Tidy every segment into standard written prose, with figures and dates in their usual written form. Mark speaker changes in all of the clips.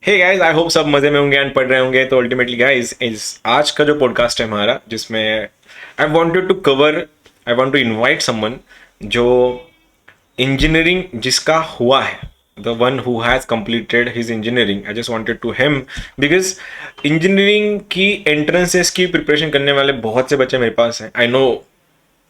Speaker 1: Hey guys, I hope सब मजे में होंगे एंड पढ़ रहे होंगे। तो अल्टीमेटली गाइस, इस आज का जो पॉडकास्ट है हमारा, जिसमें I want to invite someone जो इंजीनियरिंग जिसका हुआ है, the one who has completed his engineering. I just wanted to him because engineering की एंट्रेंसेस की प्रिपरेशन करने वाले बहुत से बच्चे मेरे पास हैं। I know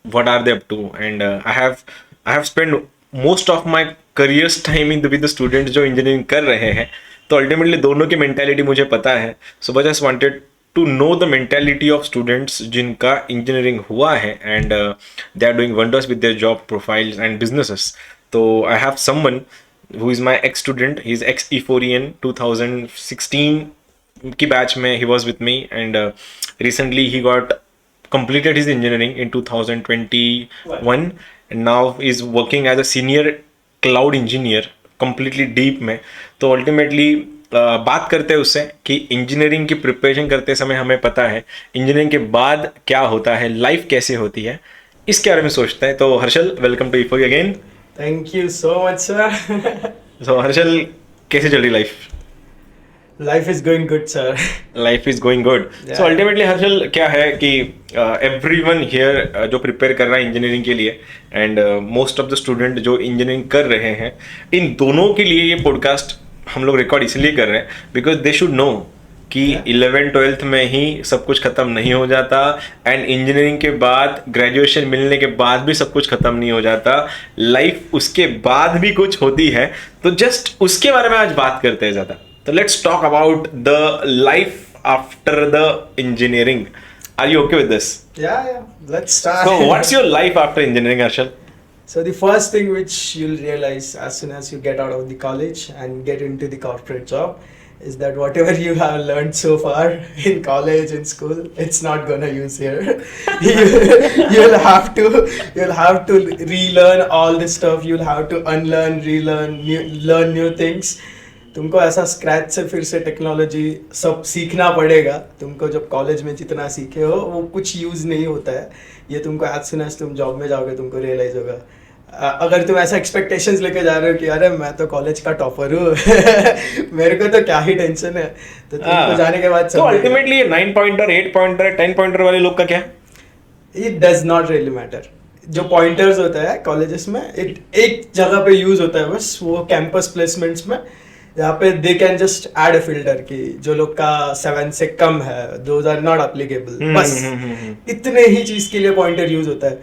Speaker 1: what are they up to, and I have spent most of my career's time with the students जो इंजीनियरिंग कर रहे हैं। तो अल्टीमेटली दोनों की मेंटालिटी मुझे पता है। So I just wanted to know the mentality of students जिनका इंजीनियरिंग हुआ है and they are doing wonders with their job profiles and businesses. तो I have someone who is my ex student. He's ex E4EN 2016 की batch में he was with me, and recently he got completed his engineering in 2021 and now is working as a senior cloud engineer completely deep में। तो ultimately बात करते हैं उससे कि engineering की प्रिपरेशन करते समय हमें पता है इंजीनियरिंग के बाद क्या होता है, लाइफ कैसे होती है, इसके बारे में सोचते हैं। तो Harshal, welcome to E4 again.
Speaker 2: Thank you so much sir.
Speaker 1: So Harshal, कैसे चल रही life?
Speaker 2: Life is going good sir.
Speaker 1: Life is going good. So ultimately Harshal, क्या है कि एवरीवन हियर जो प्रिपेयर कर रहा है इंजीनियरिंग के लिए and most of the student जो इंजीनियरिंग कर रहे हैं, इन दोनों के लिए ये पॉडकास्ट हम लोग रिकॉर्ड इसलिए कर रहे हैं बिकॉज दे शुड नो कि 11th-12th में ही सब कुछ खत्म नहीं हो जाता एंड इंजीनियरिंग के बाद ग्रेजुएशन मिलने के बाद भी सब कुछ खत्म नहीं हो जाता। लाइफ उसके बाद भी कुछ होती है। तो जस्ट उसके बारे में आज बात करते हैं ज़्यादा। So let's talk about the life after the engineering. Are you okay with this?
Speaker 2: Yeah. Let's start.
Speaker 1: So what's your life after engineering, Arshal?
Speaker 2: So the first thing which you'll realize as soon as you get out of the college and get into the corporate job is that whatever you have learned so far in college, in school, it's not gonna use here. you'll have to relearn all this stuff. You'll have to unlearn, relearn, learn new things. तुमको ऐसा scratch से फिर से technology सब सीखना पड़ेगा। तुमको जब कॉलेज में जितना सीखे हो वो कुछ यूज़ नहीं होता है। ये तुमको एज सुन एज तुम जॉब में जाओगे तुमको रियलाइज होगा। अगर तुम ऐसा एक्सपेक्टेशंस लेके जा रहे हो कि अरे मैं तो कॉलेज का टॉपर हूँ मेरे को तो क्या ही टेंशन है, तो तुमको जाने के बाद
Speaker 1: तो अल्टीमेटली ये 9 पॉइंटर, 8 पॉइंटर, 10 पॉइंटर वाले लोग का क्या?
Speaker 2: It does not really matter. जो पॉइंटर्स होता है कॉलेजेस में एक जगह पे यूज होता है बस, वो कैंपस प्लेसमेंट्स में। यहाँ पे they can just add a filter कि जो लोग का 7 से कम है दोज आर नॉट एप्लीकेबल। बस इतने ही चीज के लिए पॉइंटर यूज होता है।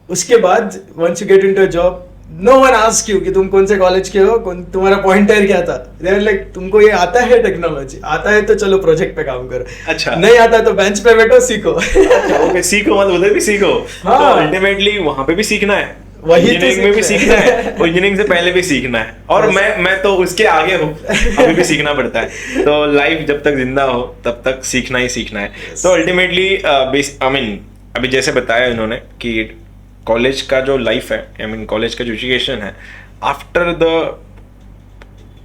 Speaker 2: उसके बाद once you get into a job, no one ask you कि तुम कौन से कॉलेज के हो, तुम्हारा पॉइंटर क्या था। दे आर लाइक तुमको ये आता है, टेक्नोलॉजी आता है तो चलो प्रोजेक्ट पे काम करो। अच्छा, नहीं आता तो बेंच पे बैठो सीखो।
Speaker 1: ओके, सीखो मत उधर भी सीखो। हाँ, तो अल्टीमेटली वहां पे भी सीखना है,
Speaker 2: वही
Speaker 1: इंजीनियरिंग में भी सीखना है और इंजीनियरिंग से पहले भी सीखना है। और मैं तो उसके आगे हूँ, अभी भी सीखना पड़ता है। तो लाइफ जब तक जिंदा हो तब तक सीखना ही सीखना है। तो अल्टीमेटली आई मीन अभी जैसे बताया इन्होंने कि कॉलेज का जो लाइफ है, आई मीन कॉलेज का जो एजुकेशन है, after the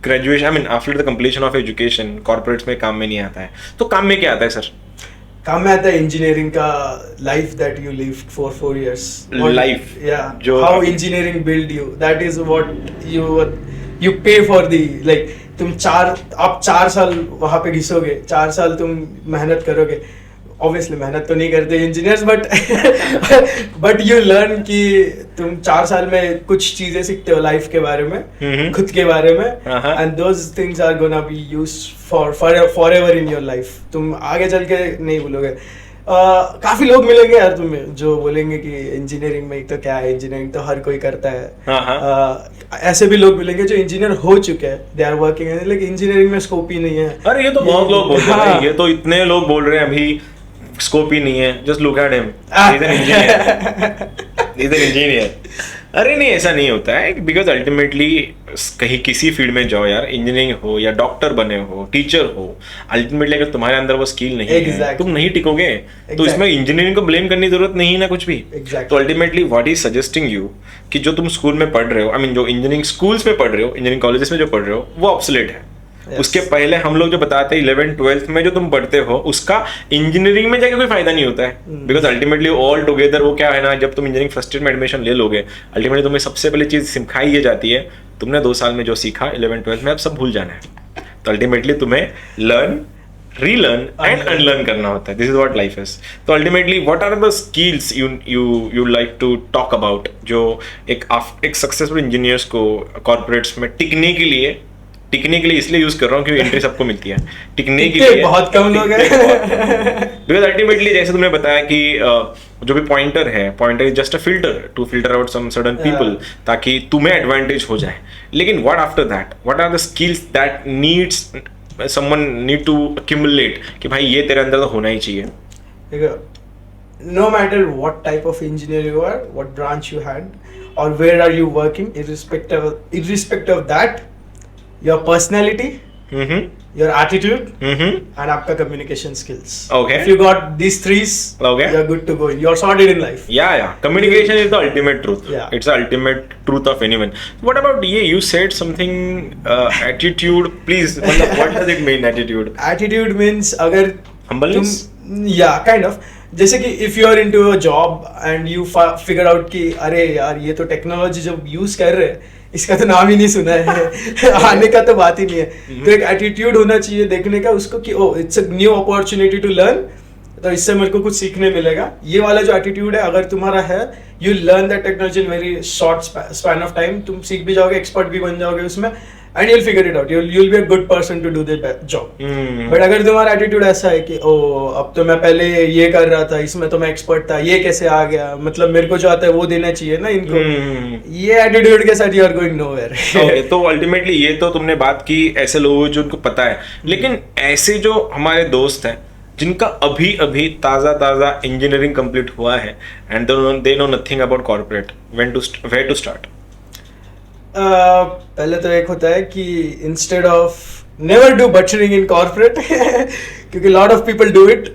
Speaker 1: graduation, I mean after the completion of education corporates में काम में नहीं आता है। तो काम में क्या आता है सर?
Speaker 2: काम में आता है इंजीनियरिंग का life that you live for 4 years
Speaker 1: life,
Speaker 2: जो how engineering build you, that is what you pay for the. Like तुम 4 साल वहां पे घिसोगे, 4 साल तुम मेहनत करोगे। ऑब्वियसली मेहनत तो नहीं करते इंजीनियर्स, बट यू लर्न कि तुम 4 साल में कुछ चीजें सीखते हो लाइफ के बारे में, खुद के बारे में, and those things are gonna be used for ever in your life. तुम आगे चल के नहीं भूलोगे। काफी लोग मिलेंगे यार तुम्हें जो बोलेंगे कि इंजीनियरिंग में तो क्या है, इंजीनियरिंग तो हर कोई करता है। ऐसे भी लोग मिलेंगे जो इंजीनियर हो चुके हैं, दे आर वर्किंग, लेकिन इंजीनियरिंग में स्कोप ही नहीं है।
Speaker 1: अरे ये तो बहुत लोग बोल रहे हैं, ये तो इतने लोग बोल रहे हैं अभी स्कोप ही नहीं है। Just look at him, he is an engineer. अरे नहीं, ऐसा नहीं होता है बिकॉज अल्टीमेटली कहीं किसी फील्ड में जाओ यार, इंजीनियरिंग हो या डॉक्टर बने हो, टीचर हो, अल्टीमेटली अगर तुम्हारे अंदर वो स्किल नहीं है तुम नहीं टिकोगे। तो इसमें इंजीनियरिंग को ब्लेम करने की जरूरत नहीं है ना कुछ भी। तो ultimately what is suggesting you कि जो तुम स्कूल में पढ़ रहे हो, आई मीन जो इंजीनियरिंग स्कूल्स में पढ़ रहे हो, इंजीनियरिंग कॉलेजेस में जो पढ़ रहे हो, वो ऑब्सोलेट है। उसके पहले हम लोग जो बताते हैं 11th-12th में जो तुम पढ़ते हो उसका इंजीनियरिंग में जाके कोई फायदा नहीं होता है। बिकॉज अल्टीमेटली ऑल टुगेदर वो क्या है ना, जब तुम इंजीनियरिंग फर्स्ट ईयर में एडमिशन ले लोगे, अल्टीमेटली तुम्हें सबसे पहले चीज सिखाई ये जाती है, तुमने 2 साल में जो सीखा 11th-12th में अब सब भूल जाना है। तो अल्टीमेटली तुम्हें लर्न, रीलर्न एंड अनलर्न करना होता है. This is what life is. तो ultimately what are the skills you like to talk about जो एक सक्सेसफुल इंजीनियर्स को कॉर्पोरेट्स में टिकने के लिए इसलिए यूज कर रहा हूँ क्योंकि एंट्री सबको मिलती है. टिकने के लिए
Speaker 2: बहुत कम लोग हैं.
Speaker 1: बिकॉज अल्टीमेटली जैसे तुमने बताया कि जो भी pointer is just a filter to filter out some certain people ताकि तुम्हें एडवांटेज हो जाए. लेकिन what after that, what are the skills that needs someone need to accumulate कि भाई ये तेरे अंदर तो होना ही चाहिए.
Speaker 2: देखो, no matter what type of engineer you are, what branch you had, or where are you working, irrespective of that, your personality, your attitude, and आपका communication skills.
Speaker 1: Okay.
Speaker 2: If you got these threes,
Speaker 1: Okay.
Speaker 2: you're good to go. You're sorted in life.
Speaker 1: Yeah. Communication is the ultimate truth.
Speaker 2: Yeah.
Speaker 1: It's the ultimate truth of anyone. What about you said something attitude. Please, what does it mean, attitude?
Speaker 2: Attitude means अगर
Speaker 1: Humbleness?
Speaker 2: yeah, kind of. जैसे कि if you are into a job and you figure out कि अरे यार ये तो technology जब use कर रहे हैं इसका तो नाम ही नहीं सुना है. आने का तो बात ही नहीं है. तो एक एटीट्यूड होना चाहिए देखने का उसको कि oh it's a new opportunity to learn, तो इससे मेरे को कुछ सीखने मिलेगा. ये वाला जो एटीट्यूड है अगर तुम्हारा है, you learn that technology in very short span of time. तुम सीख भी जाओगे, एक्सपर्ट भी बन जाओगे उसमें, and you'll figure it out. You'll be a good person to do the job. But अगर तुम्हारा एटीट्यूड ऐसा है कि ओ अब तो मैं पहले ये कर रहा था, इसमें तो मैं एक्सपर्ट था, ये कैसे आ गया, मतलब मेरे को जो आता है वो देना चाहिए ना इनको, ये एटीट्यूड के साथ you are going nowhere.
Speaker 1: Okay, तो अल्टीमेटली ये तो तुमने बात की ऐसे लोगों जो उनको पता है. लेकिन ऐसे जो हमारे दोस्त हैं जिनका अभी ताजा इंजीनियरिंग कंप्लीट हुआ है and they know nothing about corporate, where to start?
Speaker 2: पहले तो एक होता है कि instead of never do buttering in corporate, क्योंकि lot of people do it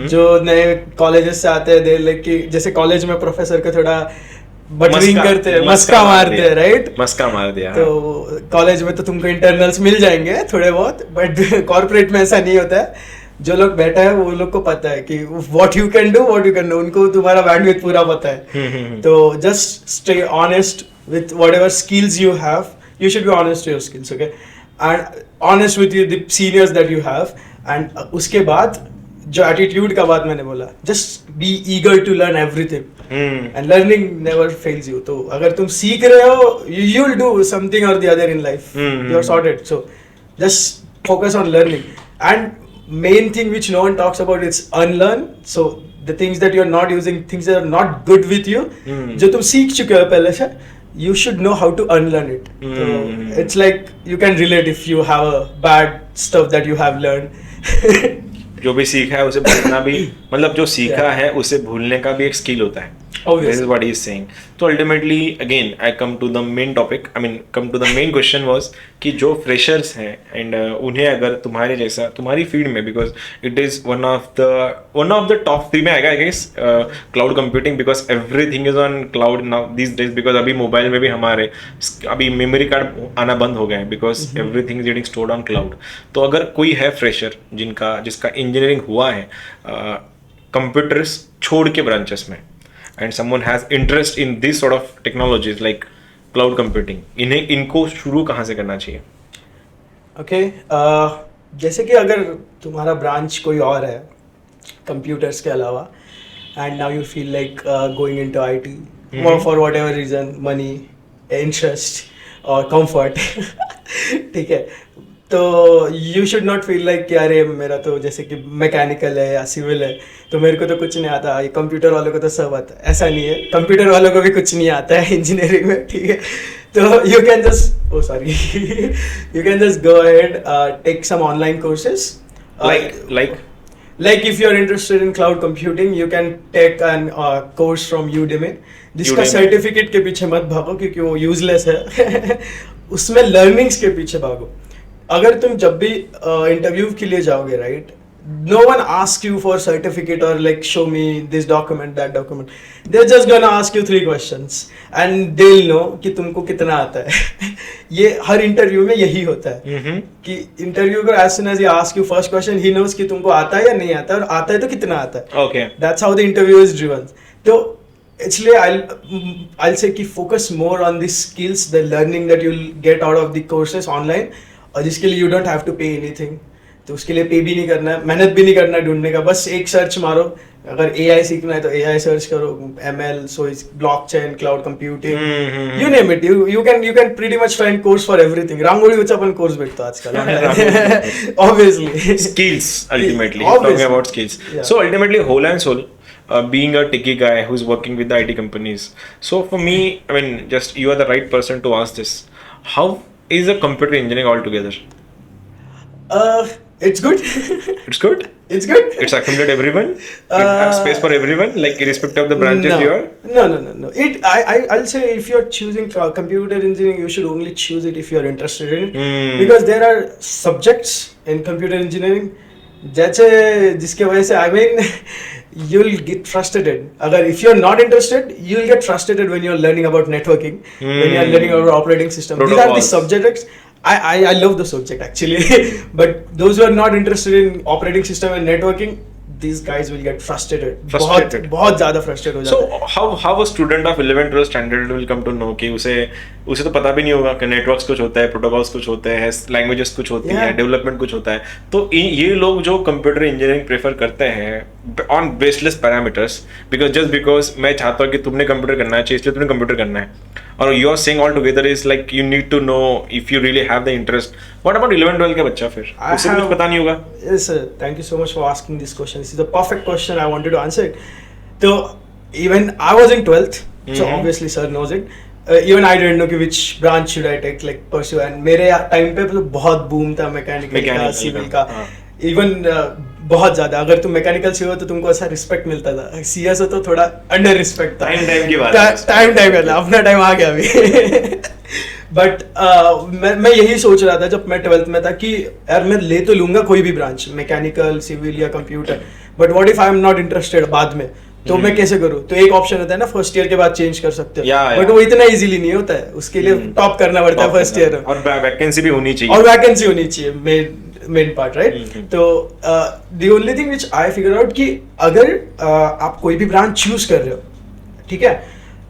Speaker 2: जो नए कॉलेजेस से आते हैं. दे लाइक कि जैसे कॉलेज में प्रोफेसर को थोड़ा बटरिंग करते हैं, मस्का मारते हैं, राइट?
Speaker 1: मस्का मार दिया.
Speaker 2: तो कॉलेज में तो तुमको इंटरनल्स मिल जाएंगे थोड़े बहुत, बट कॉर्पोरेट में ऐसा नहीं होता है. जो लोग बैठा है वो लोग को पता है कि व्हाट यू कैन डू, उनको तुम्हारा बैंडविड्थ पूरा पता है. तो just stay honest with whatever skills you have. You should be honest to your skills, okay, and honest with the seniors that you have. And उसके बाद जो attitude का बात मैंने बोला, just be eager to learn everything. And learning never fails you. तो अगर तुम सीख रहे हो, you'll do something or the other in life. You're sorted. So just focus on learning. And main thing which no one talks about is unlearn. So the things that you're not using, things that are not good with you, जो तुम सीख चुके हो पहले से, you should know how to unlearn it. So it's like you can relate if you have a bad stuff that you have learned.
Speaker 1: जो भी सीखा है उसे भूलना भी, मतलब जो सीखा है उसे भूलने का भी एक स्किल होता है. This is what he is saying. So ultimately again I come to the main topic, come to the main question was कि जो freshers हैं and उन्हें अगर तुम्हारे जैसा तुम्हारी फील्ड में, because it is one of the top 3 में आएगा I guess, cloud computing, because everything is on cloud now these days. because अभी मोबाइल में भी हमारे अभी मेमोरी कार्ड आना बंद हो गया है because everything is getting stored on cloud. तो अगर कोई है फ्रेशर जिसका इंजीनियरिंग हुआ है कंप्यूटर्स छोड़ के ब्रांचेस में, and someone has interest in this sort of technologies like cloud computing, इनको शुरू कहाँ से करना चाहिए?
Speaker 2: Okay, जैसे कि अगर तुम्हारा ब्रांच कोई और है कंप्यूटर्स के अलावा, and now you feel like going into IT for whatever reason, money, interest or comfort, ठीक है, तो you should not feel like कि अरे मेरा तो जैसे कि मैकेनिकल है या सिविल है तो मेरे को तो कुछ नहीं आता, ये कंप्यूटर वालों को तो सब आता है. ऐसा नहीं है, कंप्यूटर वालों को भी कुछ नहीं आता है इंजीनियरिंग में, ठीक है. तो you can just you can just go ahead, take some online courses like if you are interested in cloud computing, you can take an course from Udemy, जिसका सर्टिफिकेट के पीछे मत भागो क्योंकि वो यूजलेस है. उसमें लर्निंग्स के पीछे भागो. अगर तुम जब भी इंटरव्यू के लिए जाओगे, right, no one ask you for certificate और like show me this document that document. They just gonna ask you 3 questions and they will know कि तुमको कितना आता है. ये हर इंटरव्यू में यही होता है कि इंटरव्यू को as soon as he ask you first question, he knows कि तुमको आता है या नहीं आता है, और आता है तो कितना आता है.
Speaker 1: Okay,
Speaker 2: that's how the interview is driven. तो इसलिए I'll say कि focus more on the skills, the learning that you'll get out of the courses online. और जिसके लिए you don't have to pay anything, तो उसके लिए पे भी नहीं करना है, मेहनत भी नहीं करना है ढूंढने का, बस एक सर्च मारो। अगर AI सीखना है तो AI सर्च करो, ML, so blockchain, cloud computing, you name it, you can pretty much find course for everything. रांगोळीचा पण कोर्स भेटतो आजकाल obviously.
Speaker 1: Skills, ultimately talking about skills.
Speaker 2: Yeah.
Speaker 1: So ultimately, whole and soul, being a techie guy who's working with the IT companies. So for me, I mean, just you are the right person to ask this. How is a computer engineering altogether?
Speaker 2: It's good.
Speaker 1: It's good.
Speaker 2: It's good.
Speaker 1: It's accommodated everyone. It has space for everyone, like irrespective of the branches you are.
Speaker 2: No. I'll say if you're choosing computer engineering, you should only choose it if you're interested in it. Because there are subjects in computer engineering जैसे जिसके वजह से I mean you'll get frustrated. अगर if you're not interested, you'll get frustrated when you're learning about networking, when you're learning about operating system. These are the subjects. I love the subject actually, but those who are not interested in operating system and networking, these guys will get frustrated. बहुत ज़्यादा frustrated हो जाते हैं.
Speaker 1: So how a student of 11th 12th standard will come to know कि उसे तो पता भी नहीं होगा कि नेटवर्क्स कुछ होता है, प्रोटोकॉल्स कुछ होते हैं, लैंग्वेजेस कुछ होती है, डेवलपमेंट कुछ होता है. तो ये लोग जो कंप्यूटर इंजीनियरिंग प्रेफर करते हैं ऑन बेसलेस पैरामीटर्स, बिकॉज मैं चाहता हूँ कि तुमने कंप्यूटर करना है, इसलिए तुमने कंप्यूटर करना है, और you are saying all together is like you need to know if you really have the interest. What about 11 12 का बच्चा, फिर उसे कुछ पता नहीं होगा?
Speaker 2: Yes sir, thank you so much for asking this question. This is the perfect question. I wanted to answer it. So even I was in 12th, so obviously sir knows it. Even I didn't know कि which branch should I take, like pursue, and मेरे time पे तो बहुत boom था mechanical का, civil का, even बहुत ज्यादा. अगर तुम मैकेनिकल से हो तो तुमको ऐसा रिस्पेक्ट मिलता था, CS हो तो थोड़ा अंडर रिस्पेक्ट था.
Speaker 1: टाइम की बात है,
Speaker 2: टाइम का अपना टाइम आ गया अभी. बट मैं यही सोच रहा था जब मैं 12th में था कि यार मैं ले तो लूंगा कोई भी ब्रांच, मैकेनिकल, सिविल या computer, but what if I am not interested बाद में, तो मैं कैसे करूँ? तो एक ऑप्शन होता है ना, फर्स्ट ईयर के बाद चेंज कर सकते हो, बट वो इतना इजीली नहीं होता है, उसके लिए टॉप करना पड़ता है फर्स्ट ईयर,
Speaker 1: और वैकेंसी भी होनी चाहिए,
Speaker 2: और वैकेंसी होनी चाहिए, मेन पार्ट, राइट? तो the only thing which I figure out कि अगर आप कोई भी ब्रांच चूज कर रहे हो, ठीक है,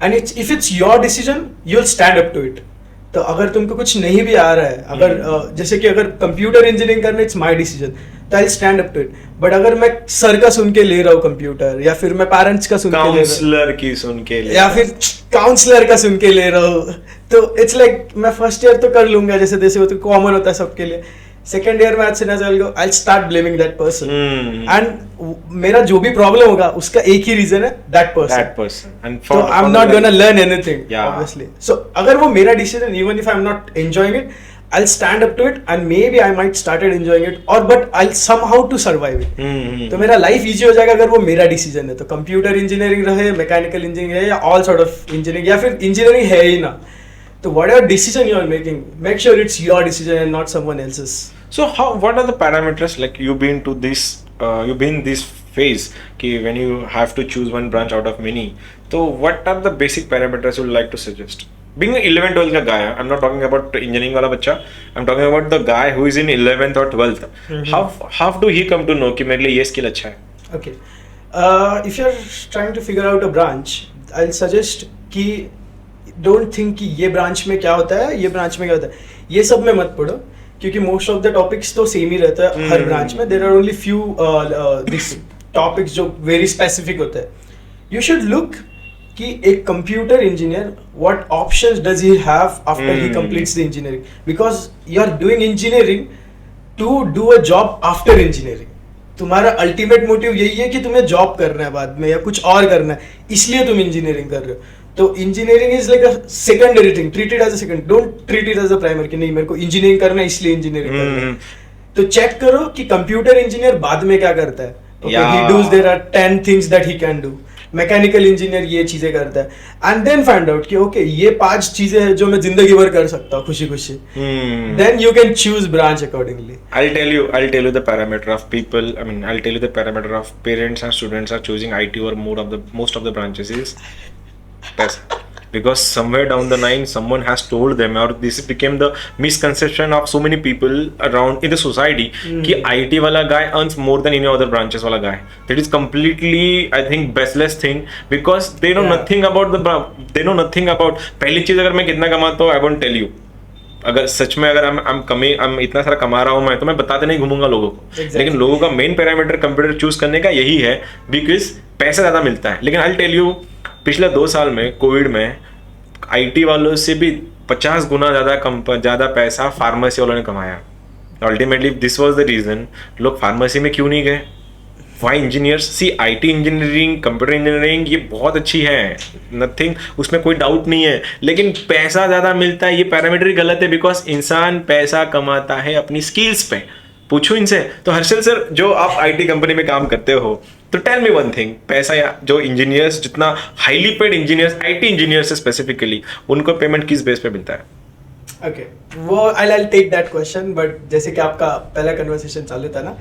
Speaker 2: and if it's your decision, you will stand up to it. तो अगर तुमको कुछ नहीं भी आ रहा है, अगर जैसे कि अगर कंप्यूटर इंजीनियरिंग करना, इट्स माय डिसीजन, तो I stand up to it. But अगर मैं सर का सुन के ले रहा हूँ कंप्यूटर, या फिर मैं पेरेंट्स का सुन के ले रहा हूँ,
Speaker 1: काउंसलर की सुन के ले,
Speaker 2: या फिर काउंसलर का सुन के ले रहा हूँ, तो इट्स लाइक मैं फर्स्ट ईयर तो कर लूंगा जैसे तैसे, वो तो कॉमन होता है सबके लिए. सेकेंड ईयर में आज से ना I start blaming that person, and मेरा जो भी प्रॉब्लम होगा उसका एक ही रीजन है, दैट पर्सन. तो I am not gonna learn anything obviously. So अगर वो मेरा decision, even if I am not enjoying it, I'll stand up to it and maybe I might started enjoying it, or but I'll somehow to survive it. तो मेरा life easy हो जाएगा अगर वो मेरा डिसीजन है. तो कंप्यूटर इंजीनियरिंग रहे, मैकेनिकल इंजीनियरिंग है, या ऑल सॉर्ट ऑफ इंजीनियरिंग, या फिर इंजीनियरिंग है ही ना, तो whatever decision you are making, make sure it's your decision and not someone else's.
Speaker 1: So what are the parameters, like you've been this phase कि when you have to choose one branch out of many, so what are the basic parameters you would like to suggest? Being an 11th 12th का guy, I'm not talking about engineering वाला बच्चा, I'm talking about the guy who is in 11th or 12th. How do he come to know कि मेरे लिए ये skill अच्छा है?
Speaker 2: Okay, if you're trying to figure out a branch, I'll suggest कि don't think कि ये branch में क्या होता है, ये ब्रांच में क्या होता है, ये सब में मत पढ़ो, क्योंकि मोस्ट ऑफ द टॉपिक्स तो सेम ही रहता है हर ब्रांच में. There are only few this topics जो वेरी स्पेसिफिक होते हैं. यू शुड लुक कि एक computer engineer what options does he have after he completes the engineering, because you are doing engineering to do a job after engineering. तुम्हारा ultimate motive यही है कि तुम्हें जॉब करना है बाद में या कुछ और करना है, इसलिए तुम इंजीनियरिंग कर रहे हो. तो engineering is like a secondary thing, treat it as a second, don't treat it as a primary कि नहीं मेरे को इंजीनियरिंग करना है इसलिए इंजीनियरिंग करना है. तो चेक करो कि कंप्यूटर इंजीनियर बाद में क्या करता है. He does, there are 10 things that he can do. Mechanical engineer ये चीजें करता है, एंड देन फाइंड आउट कि ओके ये 5 चीजें हैं जो मैं जिंदगी भर कर सकता हूँ खुशी खुशी. Then you can choose branch accordingly.
Speaker 1: I'll tell you the parameter of people. I mean, I'll tell you the parameter of parents and students are choosing IT or most of the branches is पैसा. Because somewhere down the line someone has told them, or this became the misconception of so many people around in the society कि IT वाला guy earns more than any other branches वाला guy. That is completely, I think, baseless thing, because they know nothing about they know nothing about. पहली चीज अगर मैं कितना कमाता हूँ I won't tell you. अगर सच में अगर I'm इतना सारा कमा रहा हूँ मैं, तो मैं बताते नहीं घूमूंगा लोगों को।
Speaker 2: Exactly.
Speaker 1: लेकिन लोगों का मेन पैरामीटर कंप्यूटर चूज करने का यही है, बिकॉज पैसा ज्यादा मिलता है। लेकिन आई टेल यू, पिछले 2 साल में कोविड में आईटी वालों से भी 50 गुना ज्यादा पैसा फार्मेसी वालों ने कमाया। Ultimately this was the reason लोग फार्मेसी में क्यों नहीं गए। Why engineers, see IT engineering, computer engineering ये बहुत अच्छी है, नथिंग, उसमें कोई डाउट नहीं है, लेकिन पैसा ज़्यादा मिलता है, ये पैरामीटर ही गलत है। बिकॉज इंसान पैसा कमाता है अपनी स्किल्स पे। पूछो इनसे। तो हर्षल सर, जो आप आईटी कंपनी में काम करते हो, तो टेल मी वन थिंग, पैसा या जो इंजीनियर्स, जितना highly paid engineers, IT engineers specifically, उनको पेमेंट किस बेस पे मिलता है?
Speaker 2: ओके, वो I take that question, but जैसे कि आपका पहला कन्वर्सेशन चालू था ना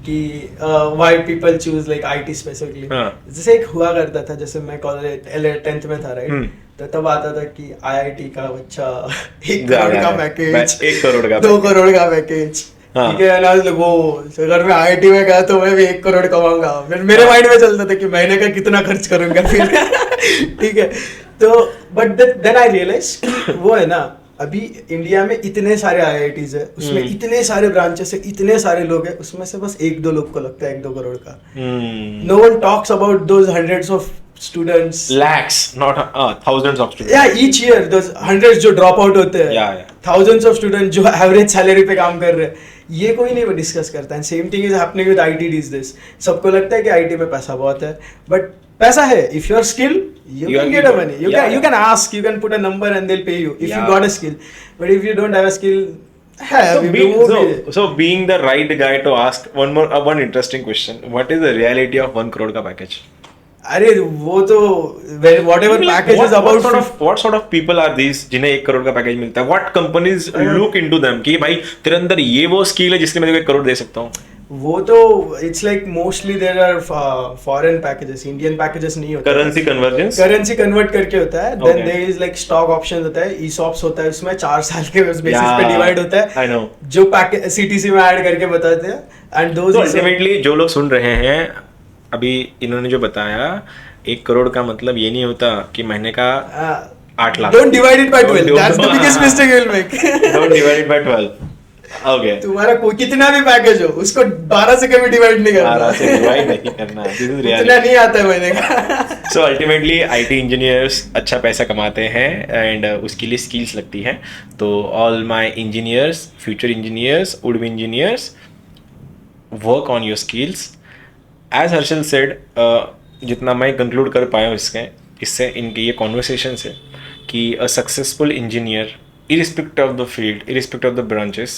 Speaker 2: कि why people choose like IT specifically, जैसे एक हुआ करता था, जैसे मैं कॉलेज 10th में था, राइट, तो तब आता था कि आईआईटी का बच्चा 1 करोड़ का पैकेज,
Speaker 1: 1 करोड़ का
Speaker 2: 2 करोड़ का पैकेज, ठीक है ना। वो अगर मैं आईआईटी में गया तो मैं भी 1 करोड़ कमाऊंगा। फिर मेरे माइंड में चलता था कि महीने का कितना खर्च करूंगा फिर ठीक है। तो बट देन आई रियलाइज वो है ना, अभी इंडिया में इतने सारे आईआईटीज है, उसमें इतने सारे ब्रांचेस है, इतने सारे लोग हैं, उसमें से बस 1-2 लोग को लगता है 1-2 करोड़ का। No one talks about those hundreds of students,
Speaker 1: lakhs, not thousands of students.
Speaker 2: yeah, each year those hundreds जो drop out होते हैं,
Speaker 1: yeah.
Speaker 2: thousands of students जो average salary पे काम कर रहे हैं, ये कोई नहीं डिस्कस करता है। Same thing is happening with IT these days। सबको लगता है कि आईटी में पैसा बहुत है, बट पैसा है, if you are skilled you can get a money, you can ask, you can put a number and they'll pay you if you got a skill, but if you don't have a skill,
Speaker 1: so being the right guy to ask one interesting question, what is the reality of 1 crore का package?
Speaker 2: अरे वो तो whatever package is about,
Speaker 1: what sort of people are these जिन्हें 1 करोड़ का package मिलता है? What companies look into them कि भाई तेरे अंदर ये वो स्किल है जिसके मैं तेरे को 1 करोड़ दे सकता हूँ?
Speaker 2: वो तो it's like mostly there are foreign packages, Indian packages नहीं होते। करेंसी कन्वर्ट करके होता है, then there is like stock option होता है, ईसॉप्स होता है, उसमें 4 साल के बेसिस पे डिवाइड होता है।
Speaker 1: आई नो,
Speaker 2: जो पैकेज सीटीसी में ऐड करके बताते हैं, एंड दोस
Speaker 1: अल्टीमेटली जो लोग सुन रहे हैं अभी इन्होंने जो बताया, 1 करोड़ का मतलब ये नहीं होता कि महीने का 8 lakh.
Speaker 2: Don't divide it by 12, that's the biggest mistake you will make.
Speaker 1: Don't divide it by 12। Okay, तुम्हारा
Speaker 2: कोई कितना भी पैकेज हो उसको 12 से कभी डिवाइड नहीं करना,
Speaker 1: 12 से डिवाइड नहीं करना, दिस इज रियलिटी।
Speaker 2: इतना नहीं आता है महीने का।
Speaker 1: सो अल्टीमेटली आईटी इंजीनियर्स अच्छा पैसा कमाते हैं एंड उसके लिए स्किल्स लगती है। तो all my engineers, future engineers, would be engineers, work on your skills. As Harshal said, जितना मैं कंक्लूड कर पाया हूँ इससे इनके ये कॉन्वर्सेशन से, कि a successful engineer, irrespective of the field, irrespective of the branches,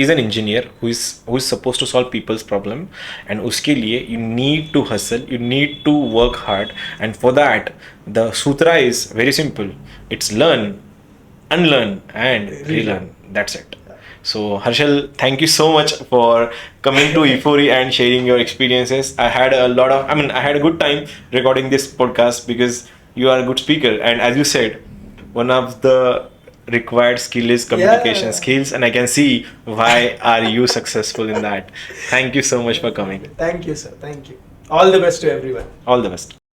Speaker 1: is an engineer who is supposed to solve people's problem, and उसके लिए you need to hustle, you need to work hard, and for that the sutra is very simple. It's learn, unlearn and relearn. That's it. So Harshal, thank you so much for coming to Euphoria and sharing your experiences. I had a good time recording this podcast because you are a good speaker, and as you said, one of the required skill is communication skills, and I can see why are you successful in that. Thank you so much for coming.
Speaker 2: Thank you, sir. Thank you. All the best to everyone.
Speaker 1: All the best.